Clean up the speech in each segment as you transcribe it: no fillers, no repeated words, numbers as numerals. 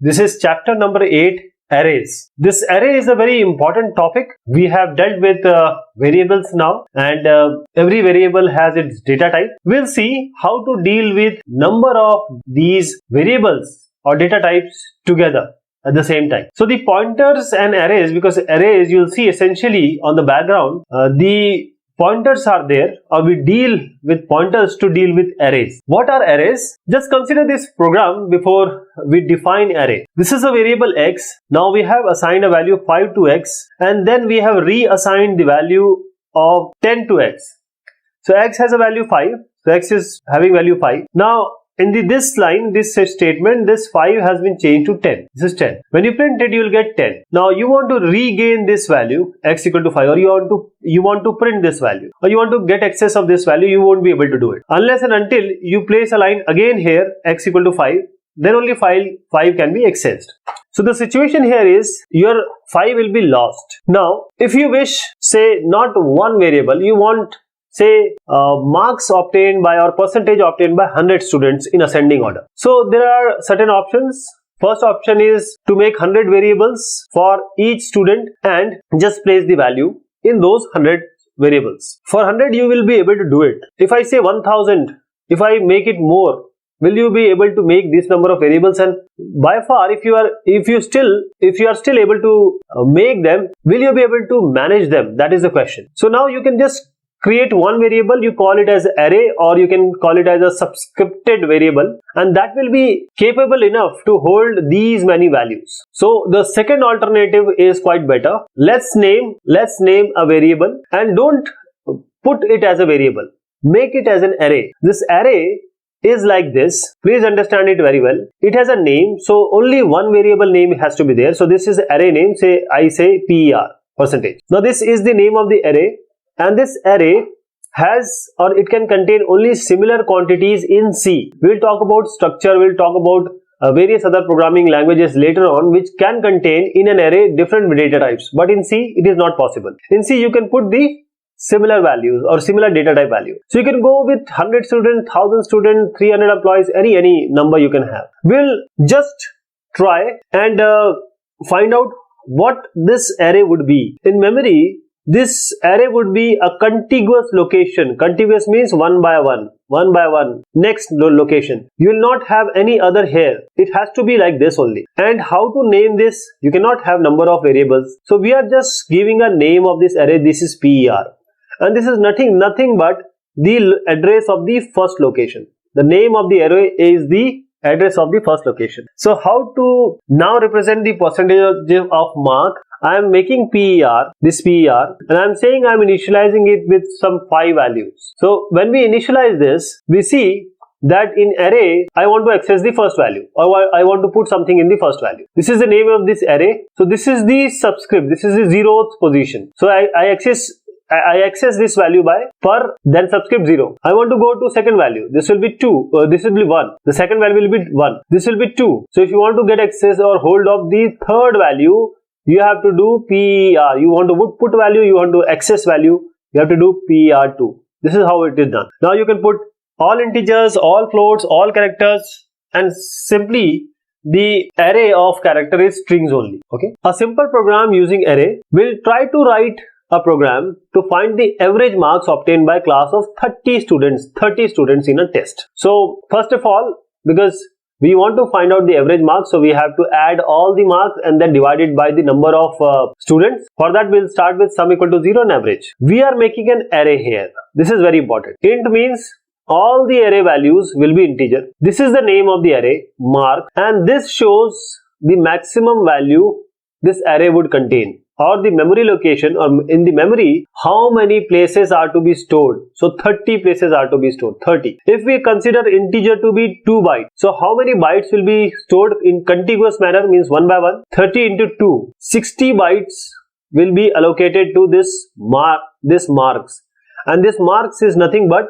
This is chapter number 8, arrays. This array is a very important topic. We have dealt with variables now, and every variable has its data type. We'll see how to deal with number of these variables or data types together at the same time. So the pointers and arrays, because arrays you'll see essentially on the background, the pointers are there, or we deal with pointers to deal with arrays. What are arrays? Just consider this program before we define array. This is a variable x. Now we have assigned a value of 5 to x, and then we have reassigned the value of 10 to x. So x has a value 5. So x is having value 5. Now in this line, this statement, this 5 has been changed to 10. This is 10. When you print it, you will get 10. Now you want to regain this value, x equal to 5, or you want to print this value, or you want to get access of this value. You won't be able to do it unless and until you place a line again here, x equal to 5. Then only 5 can be accessed. So the situation here is your 5 will be lost. Now if you wish, say not one variable, you want, say marks obtained by or percentage obtained by 100 students in ascending order. So there are certain options. First option is to make 100 variables for each student and just place the value in those 100 variables. For 100 you will be able to do it. If I say 1000, if I make it more, will you be able to make this number of variables? And by far, if you are still able to make them, will you be able to manage them? That is the question. So now you can just create one variable, you call it as array, or you can call it as a subscripted variable, and that will be capable enough to hold these many values. So the second alternative is quite better. Let's name a variable, and don't put it as a variable. Make it as an array. This array is like this. Please understand it very well. It has a name, so only one variable name has to be there. So this is array name. Say I say PER percentage. Now this is the name of the array. And this array has, or it can contain only similar quantities in C. We will talk about structure, we will talk about various other programming languages later on, which can contain in an array different data types. But in C, it is not possible. In C, you can put the similar values or similar data type value. So you can go with 100 students, 1000 students, 300 employees, any number you can have. We'll just try and find out what this array would be. In memory, this array would be a contiguous location. Contiguous means one by one, next location. You will not have any other here. It has to be like this only. And how to name this? You cannot have number of variables. So we are just giving a name of this array. This is PER. And this is nothing but the address of the first location. The name of the array is the address of the first location. So how to now represent the percentage of mark? I am making this PER, and I am saying I am initializing it with some 5 values. So when we initialize this, we see that in array, I want to access the first value, or I want to put something in the first value. This is the name of this array. So this is the subscript. This is the 0th position. So I access this value by per, then subscript 0. I want to go to second value. This will be 2. This will be 1. The second value will be 1. This will be 2. So if you want to get access or hold of the third value, you have to do PER. You want to put value, you want to access value, you have to do PER2. This is how it is done. Now you can put all integers, all floats, all characters, and simply the array of character is strings only. Okay. A simple program using array will try to write a program to find the average marks obtained by class of 30 students in a test. So first of all, because we want to find out the average marks, so we have to add all the marks and then divide it by the number of students. For that, we'll start with sum equal to 0 and average. We are making an array here. This is very important. Int means all the array values will be integer. This is the name of the array, mark, and this shows the maximum value this array would contain, or the memory location, or in the memory, how many places are to be stored. So 30 places are to be stored, 30. If we consider integer to be 2 bytes, so how many bytes will be stored in contiguous manner, means 1 by 1, 30 into 2, 60 bytes will be allocated to this marks. And this marks is nothing but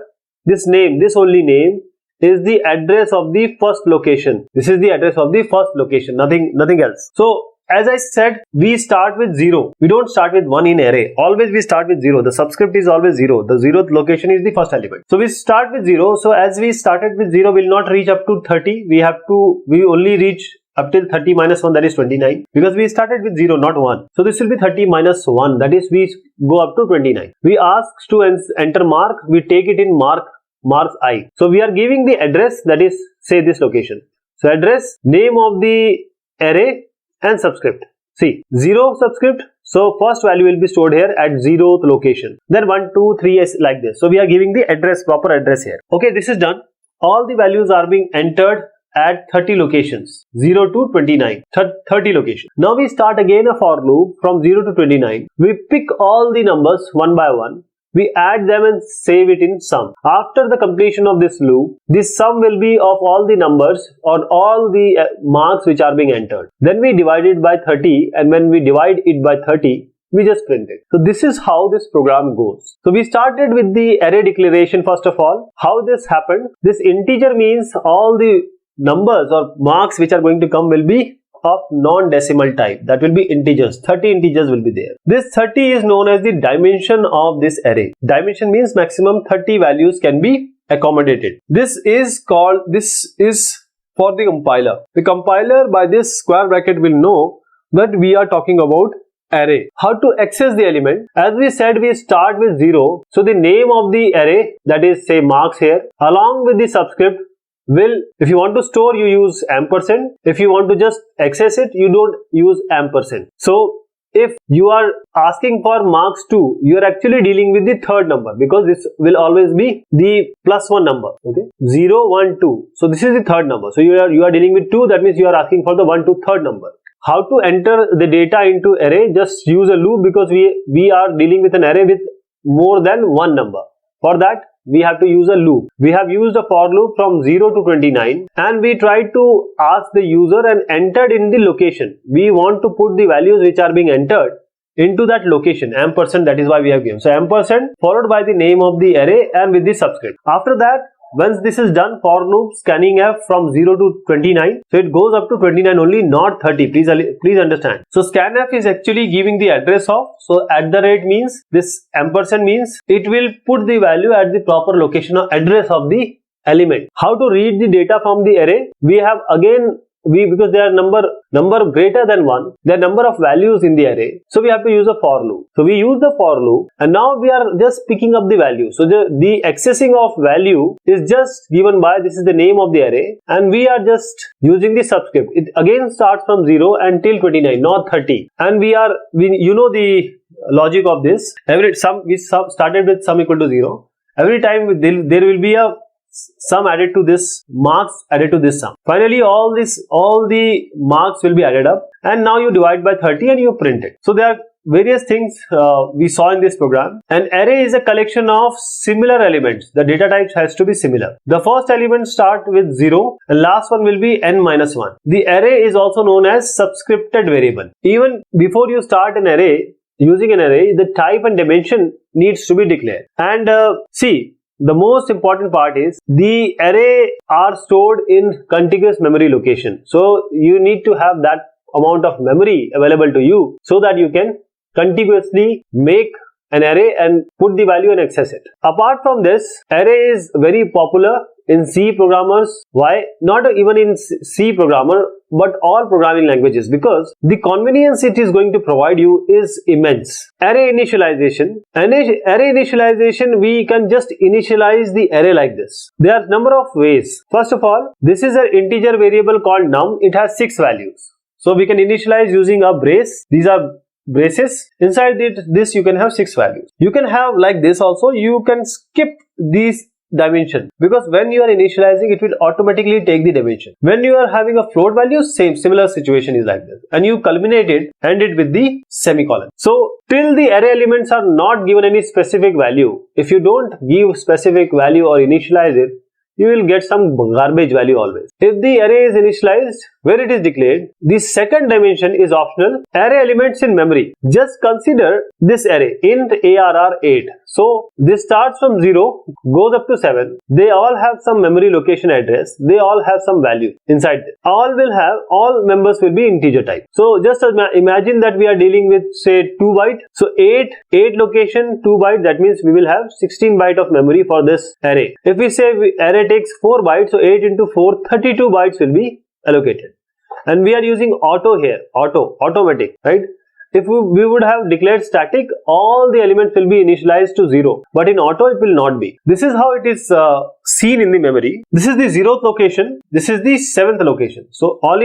this name, this only name is the address of the first location. This is the address of the first location, nothing else. So as I said, we start with 0. We don't start with 1 in array. Always we start with 0. The subscript is always 0. The 0th location is the first element. So we start with 0. So as we started with 0, we'll not reach up to 30. We only reach up till 30 minus 1, that is 29, because we started with 0, not 1. So this will be 30 minus 1, that is we go up to 29. We ask to enter mark, we take it in marks I. So we are giving the address, that is say this location. So address, name of the array and subscript. See, 0 subscript, so first value will be stored here at 0th location. Then 1, 2, 3 is like this. So we are giving the address, proper address here. Okay, this is done. All the values are being entered at 30 locations, 0 to 29, 30 locations. Now we start again a for loop from 0 to 29. We pick all the numbers one by one. We add them and save it in sum. After the completion of this loop, this sum will be of all the numbers on all the marks which are being entered. Then we divide it by 30, and when we divide it by 30, we just print it. So this is how this program goes. So we started with the array declaration first of all. How this happened? This integer means all the numbers or marks which are going to come will be of non-decimal type. That will be integers. 30 integers will be there. This 30 is known as the dimension of this array. Dimension means maximum 30 values can be accommodated. This is for the compiler. The compiler by this square bracket will know that we are talking about array. How to access the element? As we said, we start with 0. So the name of the array, that is say marks here, along with the subscript, if you want to store, you use ampersand. If you want to just access it, you don't use ampersand. So if you are asking for marks 2, you are actually dealing with the third number, because this will always be the +1 number. Okay, 0, 1, 2. So this is the third number. So you are dealing with 2. That means you are asking for the 1 to third number. How to enter the data into array? Just use a loop, because we are dealing with an array with more than one number. For that, we have to use a loop. We have used a for loop from 0 to 29, and we tried to ask the user and entered in the location. We want to put the values which are being entered into that location, ampersand, that is why we have given. So ampersand followed by the name of the array and with the subscript. After that, once this is done, for loop scanning f from 0 to 29. So it goes up to 29 only, not 30. Please understand. So scanf is actually giving the address of. So @ means this ampersand means it will put the value at the proper location or address of the element. How to read the data from the array? We have again because there are number greater than 1, there are number of values in the array, so we have to use a for loop. So we use the for loop, and now we are just picking up the value. So the accessing of value is just given by, this is the name of the array, and we are just using the subscript. It again starts from 0 until 29, not 30, and you know the logic of this. We started with sum equal to 0. Every time there will be a sum added to this, marks added to this sum. Finally, all the marks will be added up, and now you divide by 30 and you print it. So there are various things we saw in this program. An array is a collection of similar elements. The data types has to be similar. The first element start with 0 and last one will be n-1. The array is also known as subscripted variable. Even before you start an array, using an array, the type and dimension needs to be declared. And see, the most important part is the array are stored in contiguous memory location. So you need to have that amount of memory available to you so that you can contiguously make an array and put the value and access it. Apart from this, array is very popular in C programmers. Why? Not even in C programmer, but all programming languages, because the convenience it is going to provide you is immense. Array initialization. Array initialization, we can just initialize the array like this. There are number of ways. First of all, this is an integer variable called num. It has 6 values. So we can initialize using a brace. These are braces. Inside this you can have 6 values. You can have like this also. You can skip these dimension, because when you are initializing, it will automatically take the dimension. When you are having a float value, similar situation is like this, and you culminate it, end it with the semicolon. So till the array elements are not given any specific value, if you don't give specific value or initialize it, you will get some garbage value always. If the array is initialized, where it is declared, the second dimension is optional. Array elements in memory. Just consider this array, int ARR8. So this starts from 0, goes up to 7. They all have some memory location address. They all have some value inside this. All members will be integer type. So just imagine that we are dealing with say 2 byte. So 8 location, 2 byte, that means we will have 16 byte of memory for this array. If we say array takes 4 bytes, so 8 into 4, 32 bytes will be allocated. and we are using auto here, automatic, right? If we would have declared static, all the elements will be initialized to 0, but in auto it will not be. This is how it is seen in the memory. This is the 0th location, this is the 7th location. So all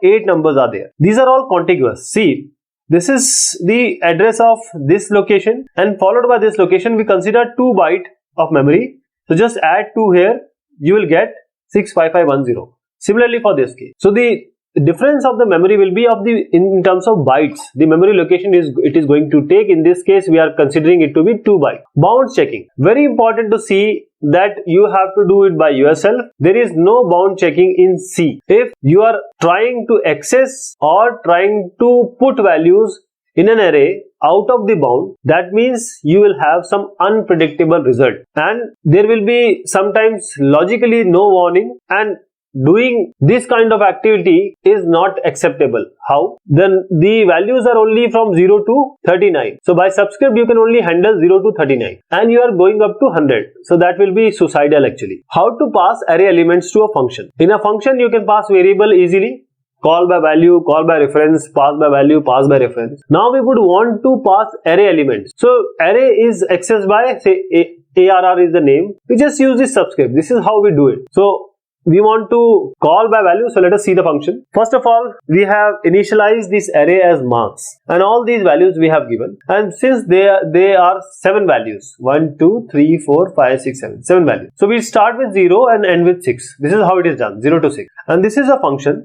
8 numbers are there. These are all contiguous. See, this is the address of this location, and followed by this location we consider 2 byte of memory. So just add 2 here, you will get 65510. Similarly for this case. So the difference of the memory will be of the in terms of bytes. The memory location is going to take. In this case we are considering it to be 2 byte. Bounds checking, very important to see that you have to do it by yourself. There is no bound checking in C. If you are trying to access or trying to put values in an array out of the bound, that means you will have some unpredictable result, and there will be sometimes logically no warning, and doing this kind of activity is not acceptable. How? Then the values are only from 0 to 39. So by subscript you can only handle 0 to 39, and you are going up to 100. So that will be suicidal actually. How to pass array elements to a function? In a function you can pass variable easily. Call by value, call by reference, pass by value, pass by reference. Now we would want to pass array elements. So array is accessed by, say, ARR is the name. We just use this subscript. This is how we do it. So we want to call by value, so let us see the function. First of all, we have initialized this array as marks, and all these values we have given, and since they are 7 values, 1 2 3 4 5 6 7 values, so we start with 0 and end with 6. This is how it is done, 0 to 6. And this is a function,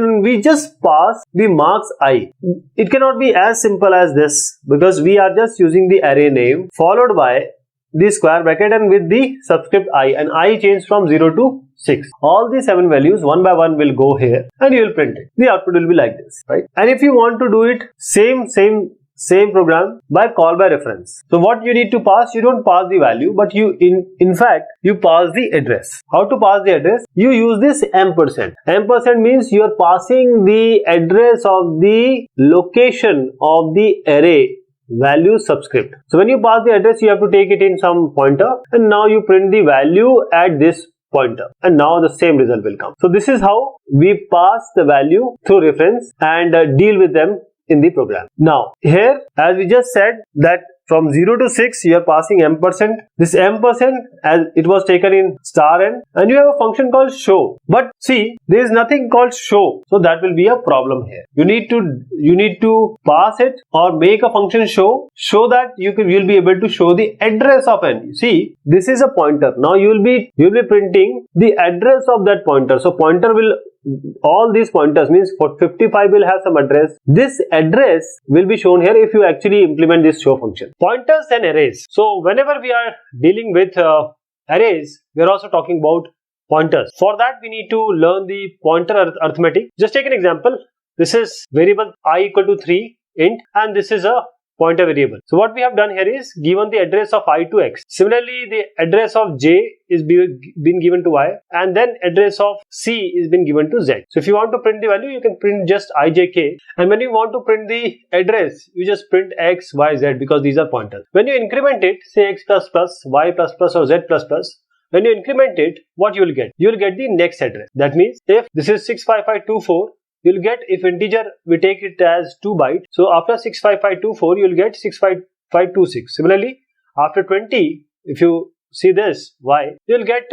and we just pass the marks I. It cannot be as simple as this, because we are just using the array name followed by the square bracket and with the subscript I, and I changed from 0 to 6. All the 7 values one by one will go here, and you will print it. The output will be like this, right? And if you want to do it same program by call by reference, so what you need to pass, you don't pass the value, but you in fact you pass the address. How to pass the address? You use this ampersand. Ampersand means you are passing the address of the location of the array value subscript. So when you pass the address, you have to take it in some pointer, and now you print the value at this pointer, and now the same result will come. So this is how we pass the value through reference and deal with them in the program. Now here, as we just said, that from 0 to 6 you are passing ampersand. This ampersand, as it was taken in star n, and you have a function called show. But see, there is nothing called show, so that will be a problem here. You need to pass it or make a function show, so that you will be able to show the address of n. See, this is a pointer. Now you will be printing the address of that pointer. So pointer will, all these pointers means for 55 will have some address. This address will be shown here if you actually implement this show function. Pointers and arrays. So whenever we are dealing with arrays, we are also talking about pointers. For that we need to learn the pointer arithmetic. Just take an example. This is variable I equal to 3 int, and this is a pointer variable. So what we have done here is given the address of I to x. Similarly, the address of j is been given to y, and then address of c is been given to z. So if you want to print the value, you can print just ijk, and when you want to print the address, you just print x, y, z, because these are pointers. When you increment it, say x plus plus, y plus plus, or z plus plus, when you increment it, what you will get? You will get the next address. That means if this is 65524, you'll get, if integer we take it as 2 byte, so after 65524 you'll get 65526. Similarly, after 20, if you see this y, you'll get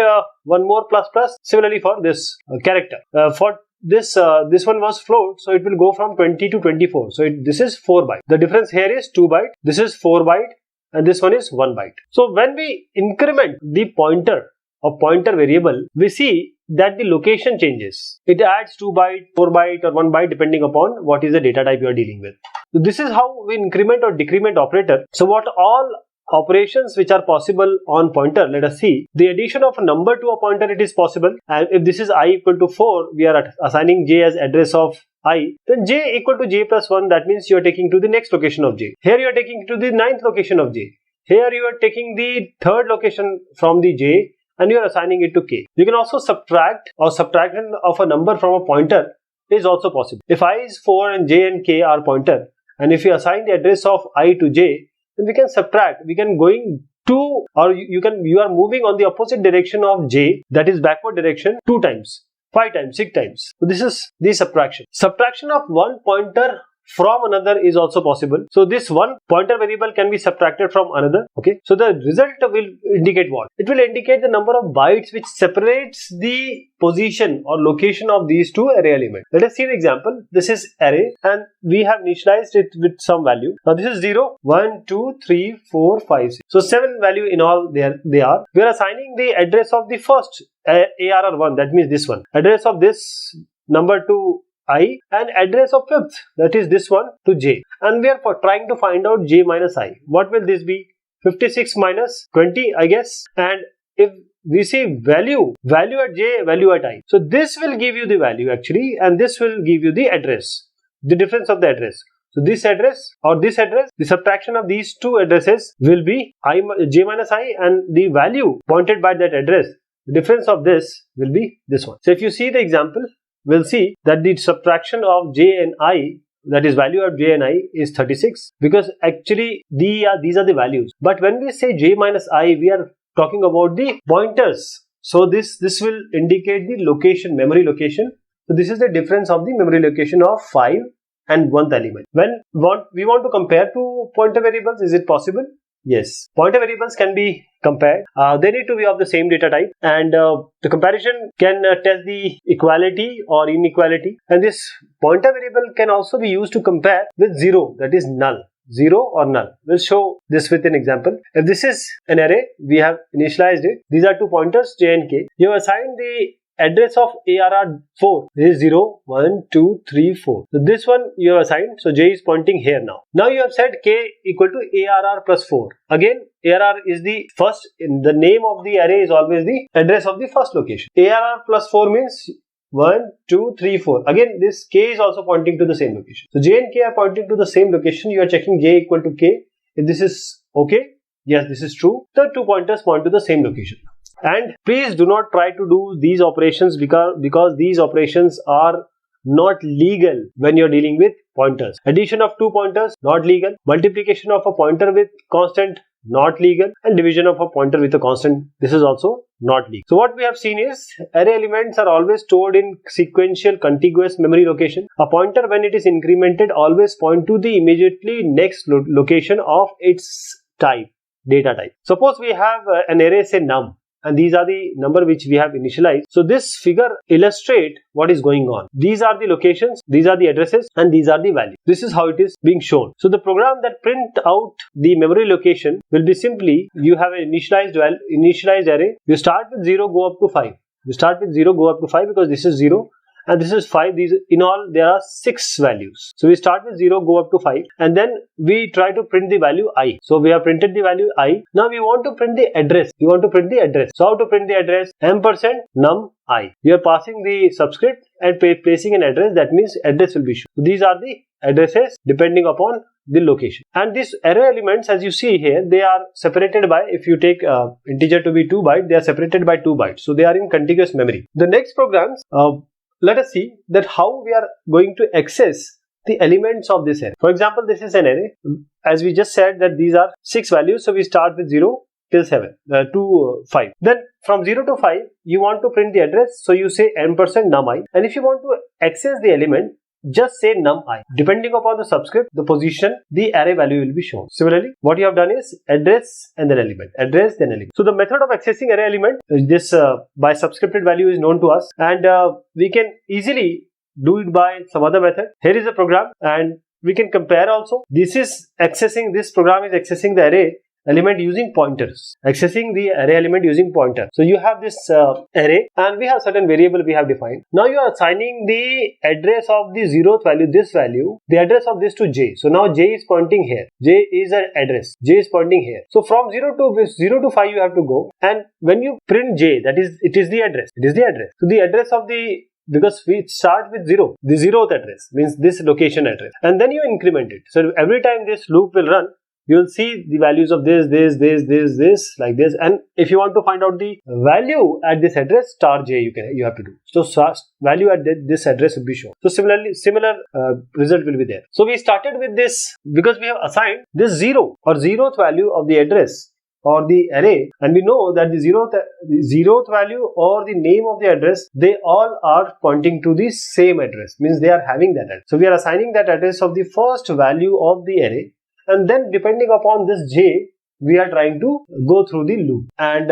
one more plus plus. Similarly for this character, for this one was float, so it will go from 20 to 24. So this is 4 byte. The difference here is 2 byte. This is 4 byte, and this one is 1 byte. So when we increment the pointer or pointer variable, we see that the location changes. It adds 2 byte, 4 byte, or 1 byte depending upon what is the data type you are dealing with. So this is how we increment or decrement operator. So what all operations which are possible on pointer, let us see. The addition of a number to a pointer, it is possible, and if this is I equal to 4, we are assigning j as address of I, then j equal to j plus 1, that means you are taking to the next location of j. Here you are taking to the 9th location of j. Here you are taking the 3rd location from the j, and you are assigning it to k. You can also subtract, or subtraction of a number from a pointer is also possible. If I is 4 and j and k are pointer, and if you assign the address of I to j, then we can subtract. We can going to, or you are moving on the opposite direction of j, that is backward direction, 2 times. 5 times, 6 times. So this is the subtraction. Subtraction of one pointer from another is also possible. So this one pointer variable can be subtracted from another. Okay. So the result will indicate what? It will indicate the number of bytes which separates the position or location of these two array elements. Let us see an example. This is array and we have initialized it with some value. Now this is 0, 1, 2, 3, 4, 5, 6. So 7 value in all there they are. We are assigning the address of the first ARR1, that means this one. Address of this number to I and address of fifth, that is this one, to j, and we are trying to find out j minus I. What will this be? 56 minus 20, I guess. And if we see value at j, value at I, so this will give you the value actually, and this will give you the address, the difference of the address. So this address or this address, the subtraction of these two addresses will be j minus I, and the value pointed by that address, the difference of this will be this one. So if you see the example, we'll see that the subtraction of j and I, that is value of j and I, is 36, because actually these are the values. But when we say j minus I, we are talking about the pointers. So this will indicate the location, memory location. So this is the difference of the memory location of 5 and 1th element. When we want to compare two pointer variables, is it possible? Yes, pointer variables can be compared. They need to be of the same data type, and the comparison can test the equality or inequality. And this pointer variable can also be used to compare with 0, that is null. 0 or null. We'll show this with an example. If this is an array, we have initialized it. These are two pointers, j and k. You have assigned the address of ARR4. This is 0, 1, 2, 3, 4. So this one you have assigned. So j is pointing here now. Now you have said k equal to ARR plus 4. Again, ARR is the first, in the name of the array is always the address of the first location. ARR plus 4 means 1, 2, 3, 4. Again, this k is also pointing to the same location. So j and k are pointing to the same location. You are checking j equal to k. If this is okay, yes, this is true. The two pointers point to the same location. And please do not try to do these operations because these operations are not legal when you're dealing with pointers. Addition of two pointers, not legal. Multiplication of a pointer with constant, not legal. And division of a pointer with a constant, this is also not legal. So what we have seen is array elements are always stored in sequential contiguous memory location. A pointer, when it is incremented, always point to the immediately next location of its type, data type. Suppose we have an array, say num, and these are the number which we have initialized. So this figure illustrates what is going on. These are the locations, these are the addresses, and these are the values. This is how it is being shown. So the program that print out the memory location will be simply, you have an initialized array. You start with 0, go up to 5. You start with 0, go up to 5 because this is 0. And this is 5. These in all there are 6 values. So we start with 0, go up to 5, and then we try to print the value I. So we have printed the value I. Now we want to print the address. We want to print the address. So how to print the address? ampersand num I. We are passing the subscript and placing an address. That means address will be shown. So these are the addresses depending upon the location. And these array elements, as you see here, they are separated by, if you take integer to be 2 bytes, they are separated by 2 bytes. So they are in contiguous memory. The next programs, let us see that how we are going to access the elements of this array. For example, this is an array. As we just said that these are 6 values. So we start with 0 till 7 to 5. Then from 0 to 5, you want to print the address. So you say ampersand num I. And if you want to access the element, just say num I. Depending upon the subscript, the position, the array value will be shown. Similarly, what you have done is address and then element, address then element. So the method of accessing array element, this by subscripted value is known to us, and we can easily do it by some other method. Here is a program, and we can compare also. This program is accessing the array element using pointers, accessing the array element using pointer. So you have this array, and we have certain variable we have defined. Now you are assigning the address of the 0th value, this value, the address of this to j. So now j is pointing here. J is an address. J is pointing here. So from 0 to 5 you have to go, and when you print j, that is, it is the address. It is the address. So the address of the, because we start with 0, the 0th address means this location address, and then you increment it. So every time this loop will run, you will see the values of this, like this. And if you want to find out the value at this address, star j you have to do. So value at this address will be shown. So similar result will be there. So we started with this because we have assigned this 0 or 0th value of the address or the array, and we know that the zeroth value or the name of the address, they all are pointing to the same address, means they are having that address. So we are assigning that address of the first value of the array, and then depending upon this j, we are trying to go through the loop. And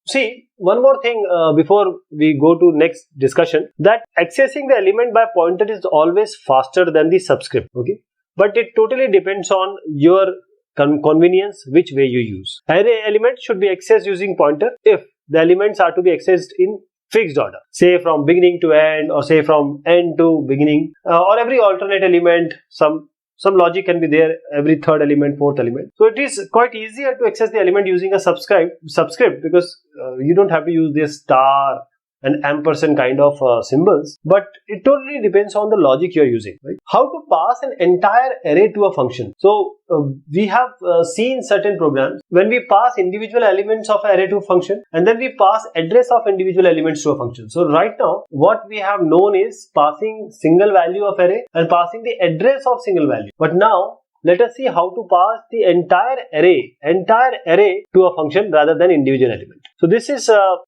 see, one more thing before we go to next discussion, that accessing the element by pointer is always faster than the subscript, okay? But it totally depends on your convenience, which way you use. Array element should be accessed using pointer if the elements are to be accessed in fixed order, say from beginning to end, or say from end to beginning, or every alternate element, some logic can be there, every third element, fourth element. So it is quite easier to access the element using a subscript, because you don't have to use this star and ampersand kind of symbols, but it totally depends on the logic you are using, right? How to pass an entire array to a function. So we have seen certain programs when we pass individual elements of an array to a function, and then we pass address of individual elements to a function. So right now what we have known is passing single value of array and passing the address of single value. But now let us see how to pass the entire array to a function rather than individual element. So this is a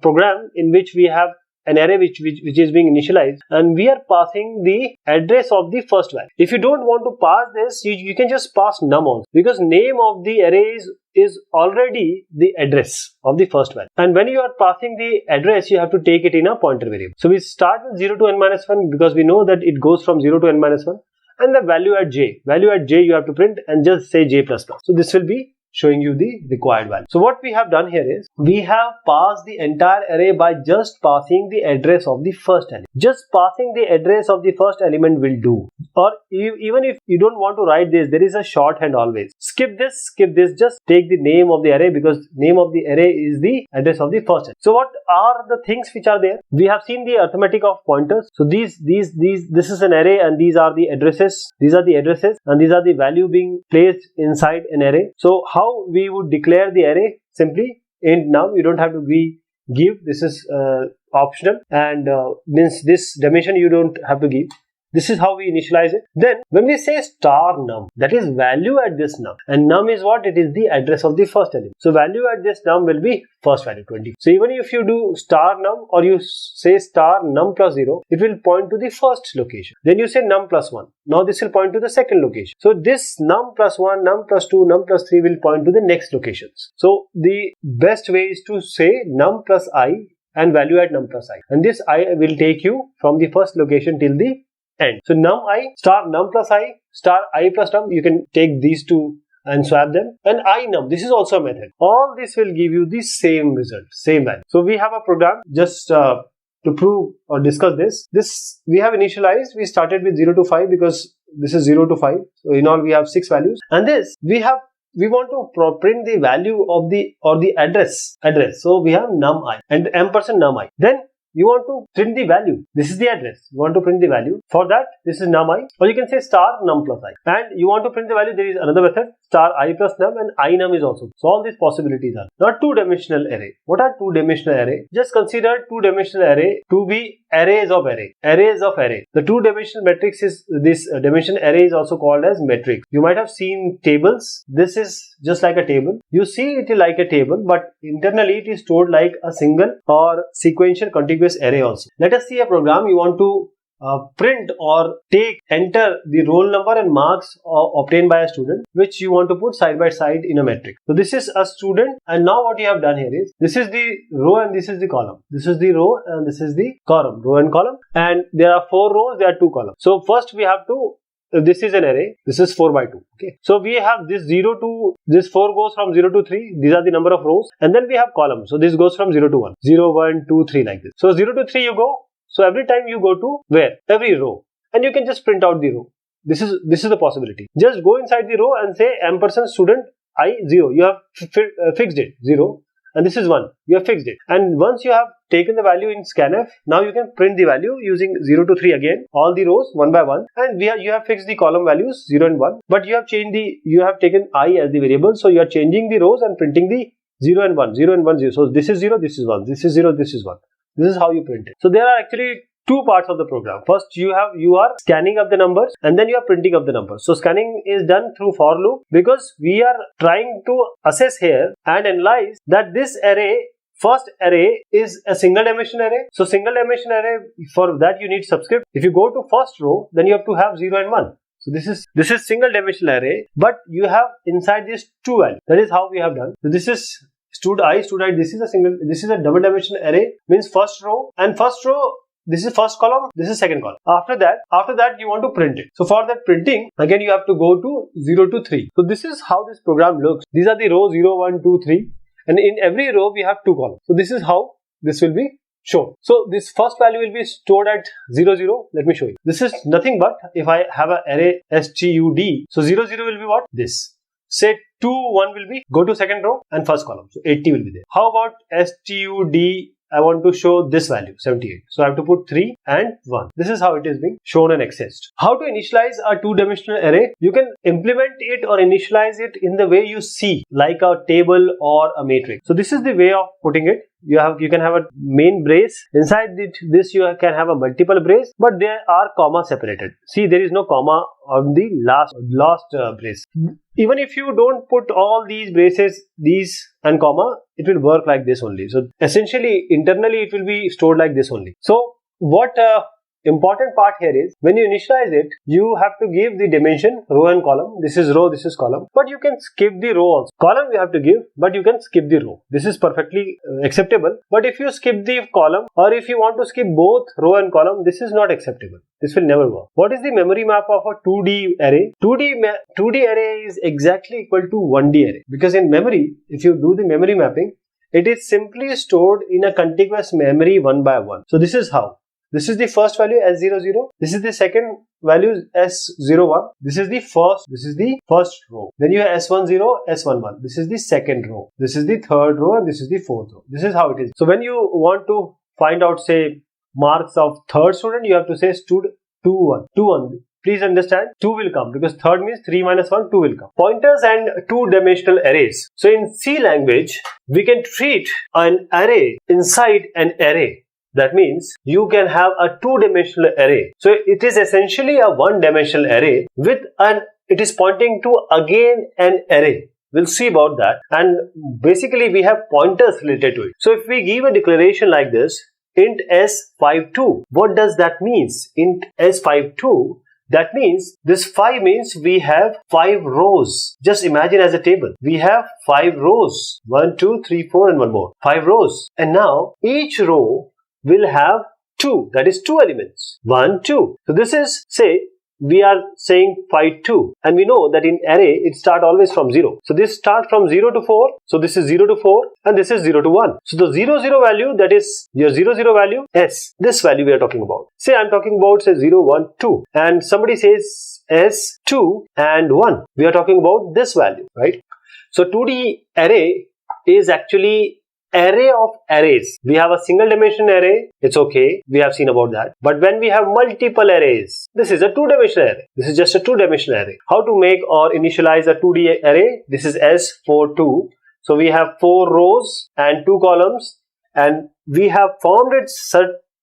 program in which we have an array which is being initialized, and we are passing the address of the first value. If you don't want to pass this, you can just pass num also, because name of the array is already the address of the first value. And when you are passing the address, you have to take it in a pointer variable. So we start with 0 to n-1 because we know that it goes from 0 to n-1. And the value at j you have to print and just say j++. So this will be showing you the required value. So what we have done here is, we have passed the entire array by just passing the address of the first element. Just passing the address of the first element will do. Or even if you don't want to write this, there is a shorthand always. Skip this, just take the name of the array, because name of the array is the address of the first element. So what are the things which are there? We have seen the arithmetic of pointers. So this is an array, and these are the addresses. These are the addresses, and these are the value being placed inside an array. So how we would declare the array? Simply int num. You don't have to give. This is optional, and means this dimension you don't have to give. This is how we initialize it. Then when we say star num, that is value at this num, and num is what? It is the address of the first element. So value at this num will be first value 20. So even if you do star num, or you say star num plus 0, it will point to the first location. Then you say num plus 1. Now this will point to the second location. So this num plus 1, num plus 2, num plus 3 will point to the next locations. So the best way is to say num plus I and value at num plus I, and this I will take you from the first location till the end. So num I, star num plus I, star I plus num, you can take these two and swap them, and I num, this is also a method. All this will give you the same result, same value. So we have a program just to prove or discuss this we have initialized. We started with 0 to 5 because this is 0 to 5. So in all we have 6 values, and this we want to print the value of the address. So we have num I and ampersand num I. Then you want to print the value. This is the address. You want to print the value. For that, this is num I, or you can say star num plus I. And you want to print the value. There is another method, star I plus num, and I num is also. So all these possibilities are. Not two-dimensional array. What are two-dimensional array? Just consider two-dimensional array to be arrays of array. Arrays of array. The two-dimensional matrix is this dimension array is also called as matrix. You might have seen tables. This is just like a table. You see it like a table, but internally it is stored like a single or sequential contiguous array also. Let us see a program. You want to print or enter the roll number and marks obtained by a student, which you want to put side by side in a matrix. So this is a student, and now what you have done here is, this is the row and this is the column. This is the row and this is the column, row and column, and there are 4 rows, there are 2 columns. So first we have to, this is an array, this is 4 by 2. Okay, so we have this 0 to, this 4 goes from 0 to 3, these are the number of rows, and then we have columns. So this goes from 0 to 1, 0, 1, 2, 3 like this. So 0 to 3 you go. So every time you go to where? Every row, and you can just print out the row. This is the possibility. Just go inside the row and say ampersand student I 0. You have fixed it 0, and this is 1. You have fixed it. And once you have taken the value in scanf, now you can print the value using 0 to 3 again, all the rows one by one, and you have fixed the column values 0 and 1. But you have taken I as the variable, so you are changing the rows and printing the 0 and 1, 0 and 1, 0. So this is 0, this is 1, this is 0, this is 1. This is how you print it. So there are actually two parts of the program. First, you are scanning of the numbers and then you are printing of the numbers. So scanning is done through for loop because we are trying to assess here and analyze that this array, first array is a single dimension array. So single dimension array, for that you need subscript. If you go to first row, then you have to have 0 and 1. So this is single dimensional array, but you have inside this two values. That is how we have done. So this is stud I. This is a double dimensional array, means first row, and first row, this is first column, this is second column. After that you want to print it. So for that printing, again you have to go to 0 to 3. So this is how this program looks. These are the rows 0, 1, 2, 3, and in every row we have two columns. So this is how this will be shown. So this first value will be stored at 0, 0. Let me show you. This is nothing but if I have an array stud, so 0, 0 will be what? This. Say 2, 1 will be, go to second row and first column. So 80 will be there. How about stud? I want to show this value 78. So I have to put 3 and 1. This is how it is being shown and accessed. How to initialize a two-dimensional array? You can implement it or initialize it in the way you see, like a table or a matrix. So this is the way of putting it. You can have a main brace. Inside this you can have a multiple brace, but they are comma separated. See, there is no comma on the last brace. Even if you don't put all these braces, these and comma, it will work like this only. So essentially, internally it will be stored like this only. So what important part here is, when you initialize it, you have to give the dimension, row and column. This is row, this is column, but you can skip the row also. Column you have to give, but you can skip the row. This is perfectly acceptable. But if you skip the column, or if you want to skip both row and column, this is not acceptable. This will never work. What is the memory map of a 2D array? 2D array is exactly equal to 1D array, because in memory, if you do the memory mapping, it is simply stored in a contiguous memory one by one. So this is how. This is the first value S00. This is the second value S01. This is the first row. Then you have S10, S11. This is the second row. This is the third row, and this is the fourth row. This is how it is. So when you want to find out, say, marks of third student, you have to say stud 2, 1. Please understand, 2 will come because third means 3 minus 1, 2 will come. Pointers and two-dimensional arrays. So in C language, we can treat an array inside an array. That means you can have a two-dimensional array. So it is essentially a one-dimensional array with it is pointing to again an array. We'll see about that. And basically we have pointers related to it. So if we give a declaration like this, int s52, what does that mean? Int s52, that means this 5 means we have 5 rows. Just imagine as a table. We have 5 rows. 1, 2, 3, 4 and one more. 5 rows. And now each row will have 2, that is 2 elements. 1, 2. So this is, say, we are saying 5, 2. And we know that in array, it starts always from 0. So this starts from 0 to 4. So this is 0 to 4 and this is 0 to 1. So the 0, 0 value, that is your 0, 0 value, S. This value we are talking about. Say I'm talking about, say, 0, 1, 2. And somebody says S2 and 1. We are talking about this value, right? So 2D array is actually array of arrays. We have a single dimension array, it's okay, we have seen about that. But when we have multiple arrays, this is a two-dimensional array. This is just a two-dimensional array. How to make or initialize a 2D array? This is S42. So we have 4 rows and 2 columns, and we have formed it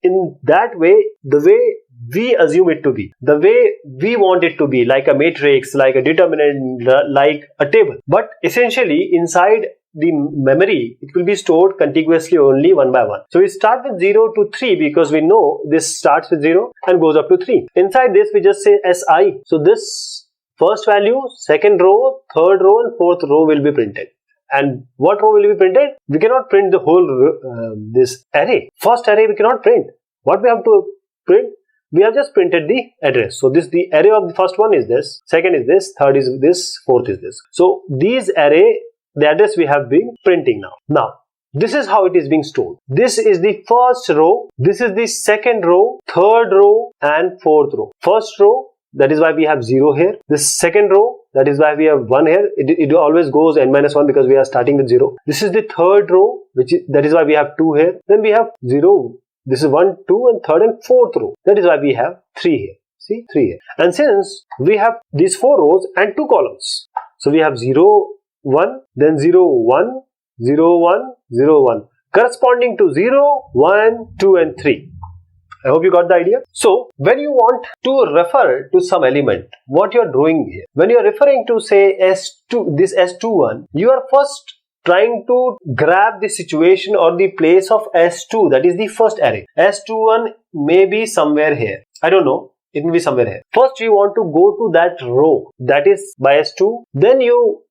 in that way, the way we assume it to be, the way we want it to be, like a matrix, like a determinant, like a table. But essentially inside the memory, it will be stored contiguously only one by one. So we start with 0 to 3 because we know this starts with 0 and goes up to 3. Inside this we just say SI. So this first value, second row, third row and fourth row will be printed. And what row will be printed? We cannot print the whole this array. First array we cannot print. What we have to print? We have just printed the address. So the array of the first one is this, second is this, third is this, fourth is this. So these array, the address we have been printing now. Now, this is how it is being stored. This is the first row, this is the second row, third row and fourth row. First row, that is why we have 0 here. This second row, that is why we have 1 here. It always goes n-1 because we are starting with 0. This is the third row, that is why we have 2 here. Then we have 0. This is 1, 2 and third and fourth row. That is why we have 3 here. See, 3 here. And since we have these 4 rows and 2 columns, so we have 0, 1, then 0, 1, 0, 1, 0, 1, corresponding to 0, 1, 2 and 3. I hope you got the idea. So when you want to refer to some element, what you are doing here, when you are referring to say S2, this S21, you are first trying to grab the situation or the place of S2, that is the first array. S21 may be somewhere here. I don't know. It will be somewhere here. First, you want to go to that row that is by S2. Then you,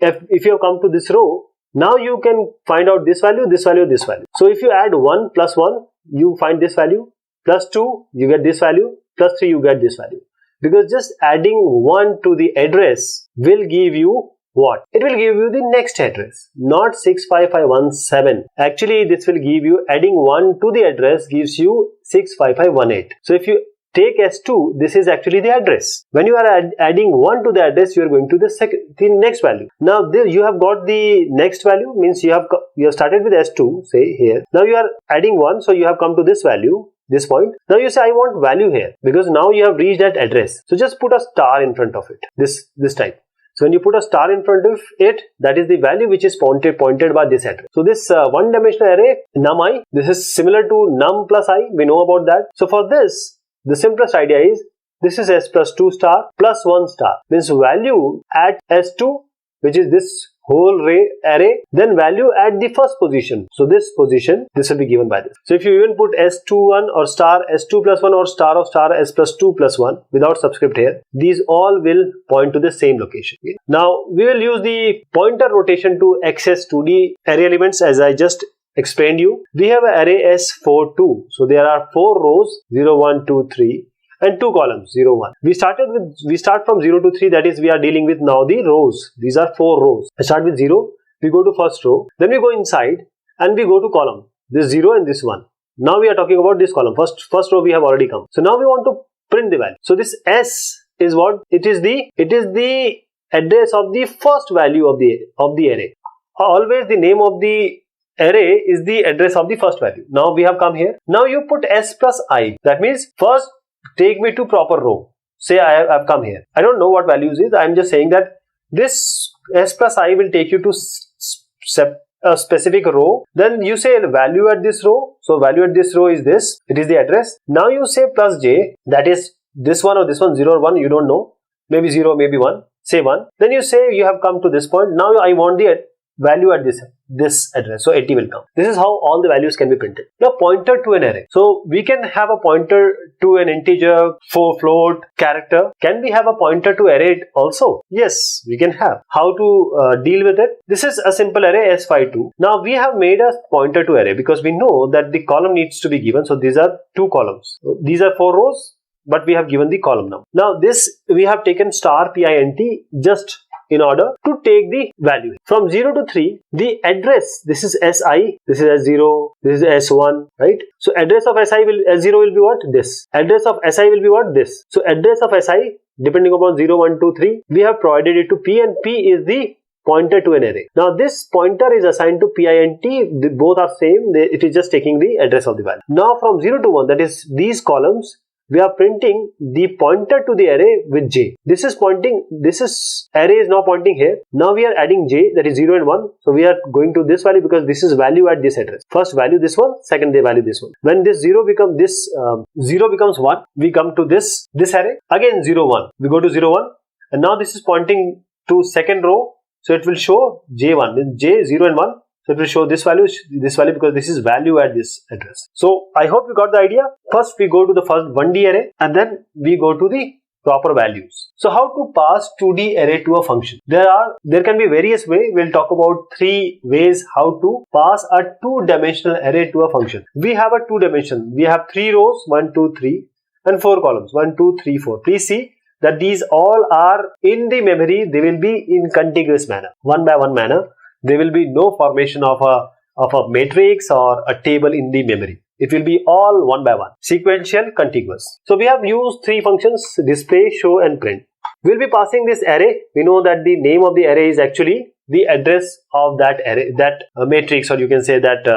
if you have come to this row, now you can find out this value, this value, this value. So if you add 1 plus 1, you find this value. Plus 2, you get this value. Plus 3, you get this value. Because just adding 1 to the address will give you what? It will give you the next address, not 65517. Actually, this will give you, adding 1 to the address gives you 65518. So if you take S2, this is actually the address. When you are adding 1 to the address, you are going to the next value. Now there you have got the next value, means you have started with S2, say here. Now you are adding 1, so you have come to this value, this point. Now you say I want value here, because now you have reached that address. So just put a star in front of it, this type. So when you put a star in front of it, that is the value which is pointed by this address. So this one-dimensional array, num I, this is similar to num plus I. We know about that. So for this, the simplest idea is, this is S plus 2 star plus 1 star. Means value at S2, which is this whole array, then value at the first position. So this position, this will be given by this. So if you even put S21 or star S2 plus 1 or star of star S plus 2 plus 1 without subscript here, these all will point to the same location. Okay? Now we will use the pointer rotation to access 2D array elements as I just explained you. We have an array S42. So there are 4 rows 0, 1, 2, 3. And 2 columns 0, 1. We start from 0 to 3, that is we are dealing with now the rows. These are 4 rows. I start with 0, we go to first row, then we go inside and we go to column. This 0 and this 1. Now we are talking about this column. First row we have already come. So now we want to print the value. So this S is what? It is the address of the first value of the array. Always the name of the array is the address of the first value. Now we have come here. Now you put S plus I. That means first take me to proper row. Say I have come here. I don't know what values is. I am just saying that this S plus I will take you to a specific row. Then you say value at this row. So value at this row is this. It is the address. Now you say plus J. That is this one or this one, 0 or 1. You don't know. Maybe 0, maybe 1. Say 1. Then you say you have come to this point. Now I want the value at this address. So 80 will come. This is how all the values can be printed. Now pointer to an array. So we can have a pointer to an integer, float, character. Can we have a pointer to array also? Yes, we can have. How to deal with it? This is a simple array S52. Now we have made a pointer to array because we know that the column needs to be given. So these are 2 columns. These are 4 rows, but we have given the column number. Now this we have taken star PINT just in order to take the value. From 0 to 3, the address, this is SI, this is S0, this is S1, right? So address of SI S0 will be what? This. Address of SI will be what? This. So address of SI, depending upon 0, 1, 2, 3, we have provided it to P, and P is the pointer to an array. Now this pointer is assigned to PINT, both are same, it is just taking the address of the value. Now from 0 to 1, that is these columns, we are printing the pointer to the array with J. This is pointing, array is now pointing here. Now we are adding J, that is 0 and 1. So we are going to this value because this is value at this address. First value this one, second they value this one. When this 0 becomes 1, we come to this array. Again 0, 1. We go to 0, 1. And now this is pointing to second row. So it will show J1, then J, 0 and 1. So it will show this value because this is value at this address. So I hope you got the idea. First we go to the first 1D array and then we go to the proper values. So how to pass 2D array to a function? There can be various ways. We'll talk about 3 ways how to pass a 2-dimensional array to a function. We have a 2-dimension. We have 3 rows, 1, 2, 3 and 4 columns, 1, 2, 3, 4. Please see that these all are in the memory. They will be in contiguous manner, one by one manner. There will be no formation of a matrix or a table in the memory. It will be all one by one, sequential, contiguous. So we have used 3 functions: display, show and print. We'll be passing this array. We know that the name of the array is actually the address of that array, that matrix, or you can say that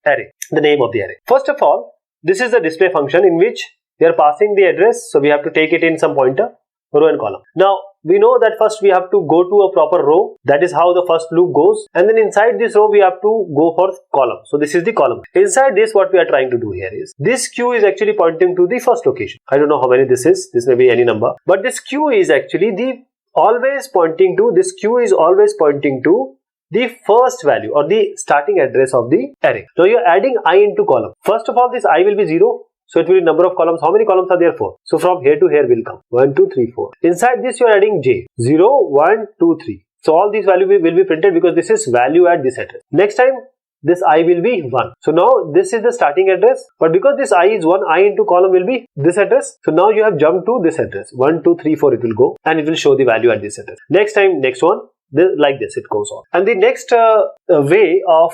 array, the name of the array. First of all, this is the display function in which we are passing the address. So we have to take it in some pointer, row and column. Now we know that first we have to go to a proper row. That is how the first loop goes. And then inside this row, we have to go for column. So this is the column. Inside this, what we are trying to do here is, this Q is actually pointing to the first location. I don't know how many this is. This may be any number. But this Q is actually this Q is always pointing to the first value or the starting address of the array. So you are adding I into column. First of all, this I will be 0. So it will be number of columns. How many columns are there? 4. So from here to here will come 1, 2, 3, 4. Inside this you are adding J. 0, 1, 2, 3. So all these value will be printed because this is value at this address. Next time this I will be 1. So now this is the starting address. But because this I is 1, I into column will be this address. So now you have jumped to this address. 1, 2, 3, 4 it will go and it will show the value at this address. Next time, next one, like this it goes on. And the next way of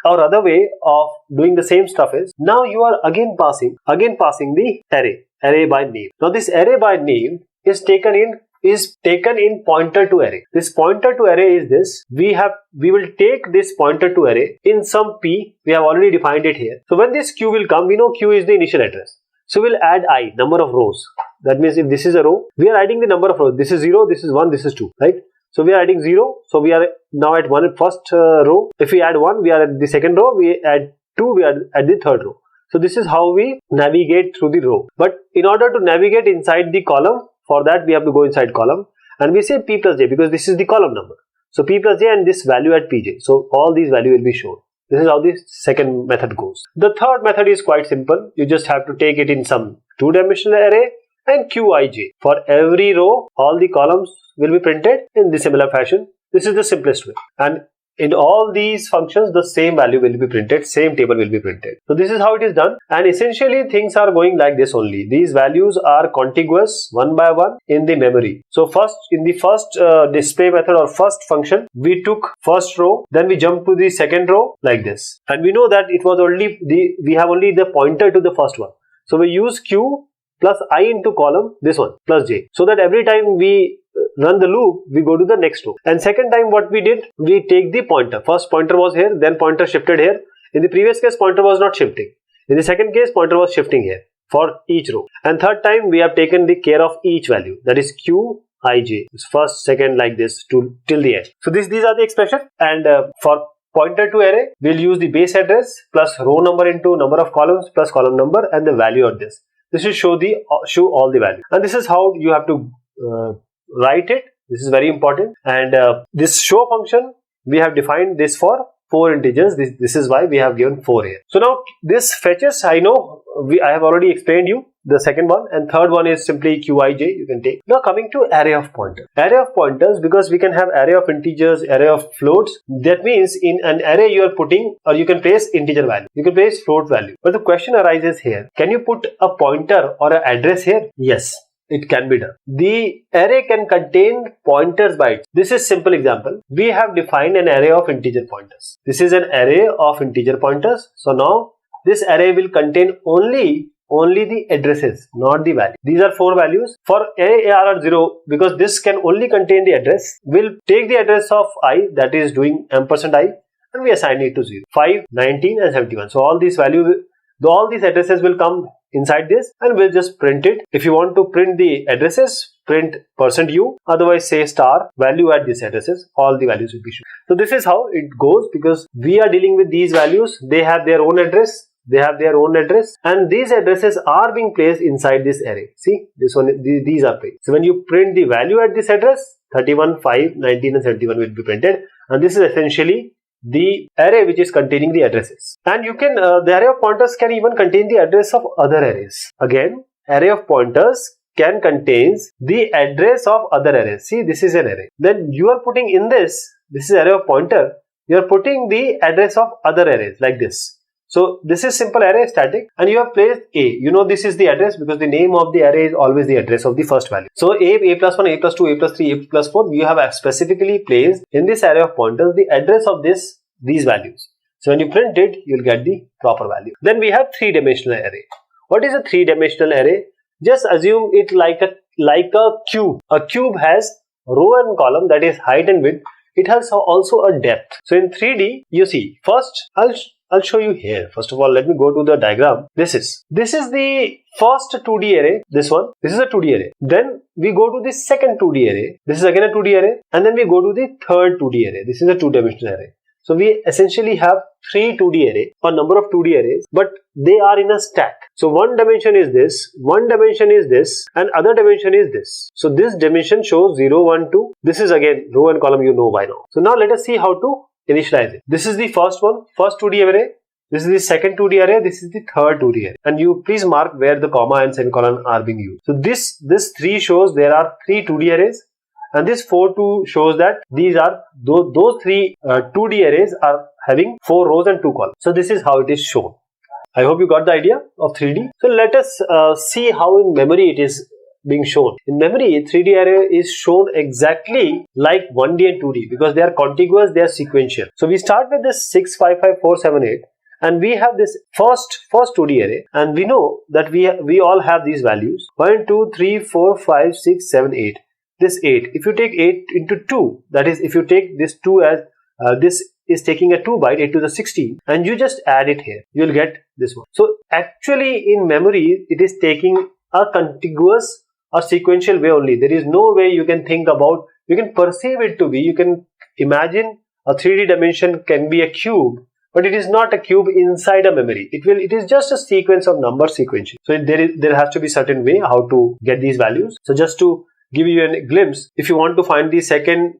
other way of doing the same stuff is, now you are again passing the array by name. Now this array by name is taken in pointer to array. This pointer to array is this. We will take this pointer to array in some P. We have already defined it here. So when this Q will come, we know Q is the initial address. So we'll add I, number of rows. That means if this is a row, we are adding the number of rows. This is 0, this is 1, this is 2, right? So we are adding 0. So we are now at first row. If we add 1, we are at the second row. We add 2, we are at the third row. So this is how we navigate through the row. But in order to navigate inside the column, for that we have to go inside column. And we say P plus J because this is the column number. So P plus J and this value at Pj. So all these value will be shown. This is how the second method goes. The third method is quite simple. You just have to take it in some two-dimensional array and Qij. For every row, all the columns will be printed in the similar fashion. This is the simplest way. And in all these functions, the same value will be printed, same table will be printed. So this is how it is done. And essentially things are going like this only. These values are contiguous one by one in the memory. So first, in the first display method or first function, we took first row, then we jump to the second row like this. And we know that it was only we have only the pointer to the first one. So we use Q plus I into column, this one, plus J. So that every time we run the loop, we go to the next row. And second time what we did, we take the pointer. First pointer was here, then pointer shifted here. In the previous case, pointer was not shifting. In the second case, pointer was shifting here for each row. And third time, we have taken the care of each value. That is Qij. First, second, like this till the end. So these are the expressions. And for pointer to array, we'll use the base address plus row number into number of columns plus column number and the value of this. This will show all the value. And this is how you have to write it. This is very important. And this show function, we have defined this for 4 integers. This is why we have given 4 here. So now this fetches, I know I have already explained you the second one, and third one is simply Qij you can take. Now coming to array of pointers. Array of pointers, because we can have array of integers, array of floats. That means in an array you are putting, or you can place integer value, you can place float value. But the question arises here, can you put a pointer or an address here? Yes, it can be done. The array can contain pointers bytes. This is simple example. We have defined an array of integer pointers. This is an array of integer pointers. So now this array will contain only the addresses, not the value. These are 4 values. For ARR 0, because this can only contain the address, we'll take the address of I, that is doing %I, and we assign it to 0, 5, 19 and 71. So all these addresses will come inside this and we'll just print it. If you want to print the addresses, print %U, otherwise say star value at these addresses, all the values will be shown. So this is how it goes, because we are dealing with these values. They have their own address. And these addresses are being placed inside this array. See, this one, these are placed. So when you print the value at this address, 31, 5, 19 and 71 will be printed. And this is essentially the array which is containing the addresses. And you can, the array of pointers can even contain the address of other arrays. Again, array of pointers can contain the address of other arrays. See, this is an array. Then you are putting in this is array of pointer. You are putting the address of other arrays like this. So this is simple array static, and you have placed A. You know this is the address because the name of the array is always the address of the first value. So A plus 1, A plus 2, A plus 3, A plus 4, you have specifically placed in this array of pointers the address of these values. So when you print it, you will get the proper value. Then we have 3-dimensional array. What is a 3-dimensional array? Just assume it like a cube. A cube has row and column, that is height and width. It has also a depth. So in 3D, you see, first I'll I'll show you here. First of all, let me go to the diagram. This is the first 2D array. This one, this is a 2D array. Then we go to the second 2D array. This is again a 2D array. And then we go to the third 2D array. This is a 2-dimensional array. So we essentially have 3 2D array or number of 2D arrays, but they are in a stack. So one dimension is this, one dimension is this, and other dimension is this. So this dimension shows 0, 1, 2. This is again row and column, you know by now. So now let us see how to initialize it. This is the first one, first 2D array. This is the second 2D array. This is the third 2D array. And you please mark where the comma and semicolon are being used. So this 3 shows there are 3 2D arrays. And this 4-2 shows that these are those 3 2D arrays are having 4 rows and 2 columns. So this is how it is shown. I hope you got the idea of 3D. So let us see how in memory it is being shown. In memory, 3D array is shown exactly like 1D and 2D because they are contiguous, they are sequential. So we start with this 6, 5, 5, 4, 7, 8. And we have this first 2D array, and we know that we all have these values 1, 2, 3, 4, 5, 6, 7, 8. This 8, if you take 8 into 2, that is if you take this 2 as this is taking a 2 byte, 8 to the 16, and you just add it here, you will get this one. So actually in memory it is taking a contiguous or sequential way only. There is no way you can think about, you can perceive it to be, you can imagine a 3D dimension can be a cube, but it is not a cube inside a memory. It is just a sequence of number sequential. So there has to be certain way how to get these values. So just to give you a glimpse, if you want to find the second,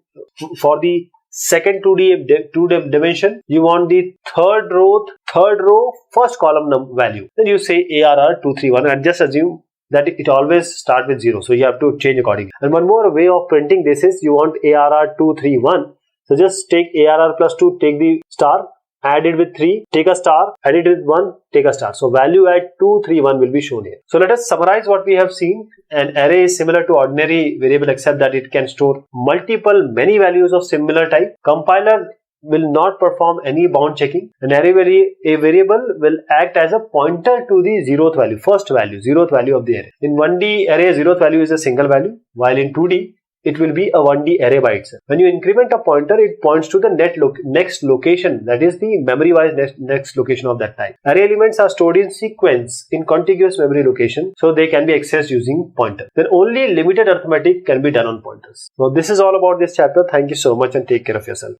for the second 2D dimension, you want the third row, first column value. Then you say ARR 231 and just assume that it always start with 0. So you have to change accordingly. And one more way of printing this is you want ARR 231. So just take ARR plus 2, take the star, add it with 3, take a star, add it with 1, take a star. So value at 231 will be shown here. So let us summarize what we have seen. An array is similar to ordinary variable except that it can store many values of similar type. Compiler will not perform any bound checking. An array a variable will act as a pointer to the 0th value, first value, 0th value of the array. In 1D array, 0th value is a single value, while in 2D it will be a 1D array by itself. When you increment a pointer, it points to the next location, that is the memory-wise next location of that type. Array elements are stored in sequence in contiguous memory location, so they can be accessed using pointer. Then only limited arithmetic can be done on pointers. So this is all about this chapter. Thank you so much and take care of yourself.